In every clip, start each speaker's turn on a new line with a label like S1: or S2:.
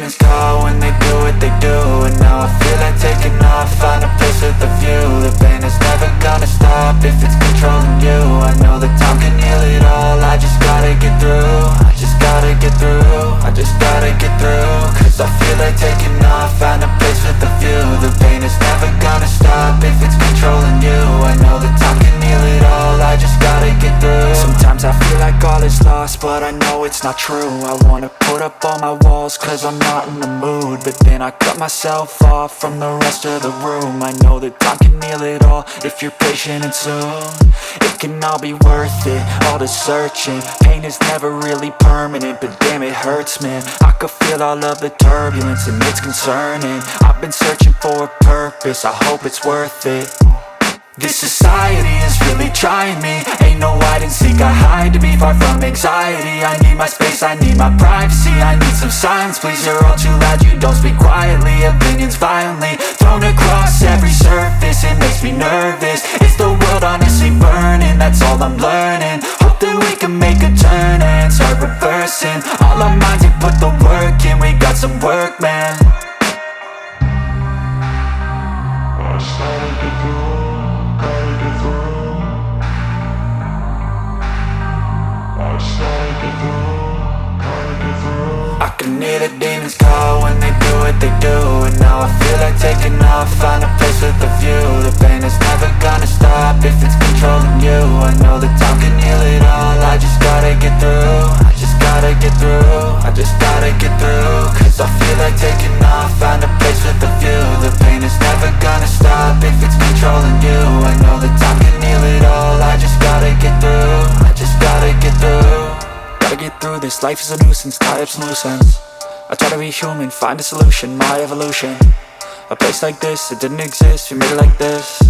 S1: demons call when they do what they do. And now I feel like taking off, find a place with a view. The pain is never gonna stop if it's controlling you. I know that time can heal it all, I just gotta get through. I just gotta get through, I just gotta get through. Cause I feel like taking off, find a place with a view. The pain is never gonna stop if it's controlling you. I know that time can heal it all, I just gotta get through. Sometimes I feel like all is lost, but I know it's not true. I wanna put up all my walls cause I'm not in the mood, but then I cut myself off from the rest of the room. I know that time can heal it all if you're patient and soon. It can all be worth it, all the searching. Pain is never really permanent, but damn it hurts, man. I could feel all of the turbulence and it's concerning. I've been searching for a purpose, I hope it's worth it. This society is really trying me. Ain't no hide and seek, I hide to be far from anxiety. I need my space, I need my privacy. I need some silence, please, you're all too loud. You don't speak quietly, opinions violently thrown across every surface. It makes me nervous, it's the world honestly burning. That's all I'm learning, hope that we can make a turn and start reversing. All our minds, we put the work in, we got some work, man. I started to go. I can hear the demons call when they do what they do. And now I feel like taking off, find a place with a view. The pain is never gonna stop if it's controlling you. I know that time can heal it all, I just gotta get through. I just gotta get through, I just gotta get through. Cause I feel like taking off, find a place with a view. The pain is never gonna stop if it's controlling you. I know that time can heal it all, I just gotta get through. I just gotta get through. Gotta get through this, life is a nuisance, tie up some loose ends. I try to be human, find a solution, my evolution. A place like this, it didn't exist, we made it like this.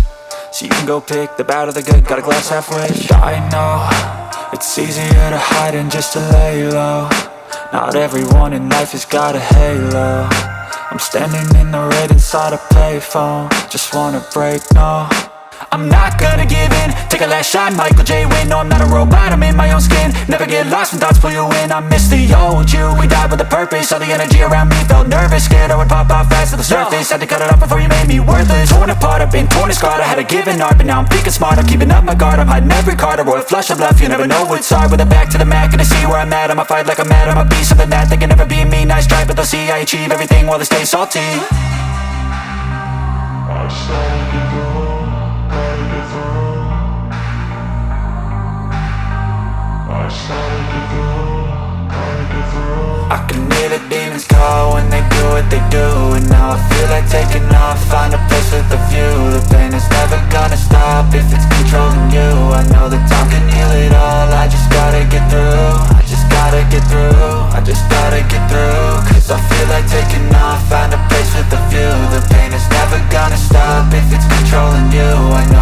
S1: So you can go pick the bad or the good, got a glass halfway. I know, it's easier to hide than just to lay low. Not everyone in life has got a halo. I'm standing in the red inside a payphone, just wanna break, no. I'm not gonna give in, take a last shot, Michael J. Win. No, I'm not a robot, I'm in my own skin. Never get lost when thoughts pull you in. I miss the old you, we died with a purpose. All the energy around me felt nervous, scared I would pop off fast to the surface. Had to cut it off before you made me worthless. Torn apart, I've been torn and scarred. I had a given art, but now I'm thinking smart. I'm keeping up my guard, I'm hiding every card. A royal flush of love, you never know what's hard. With a back to the mat, gonna see where I'm at. I'ma fight like I'm mad, I'ma be something that they can never be me. Nice try, but they'll see I achieve everything while they stay salty. I started to go. I can hear the demons call when they do what they do. And now I feel like taking off, find a place with a view. The pain is never gonna stop if it's controlling you. I know that time can heal it all, I just gotta get through. I just gotta get through, I just gotta get through. Cause I feel like taking off, find a place with a view. The pain is never gonna stop if it's controlling you. I know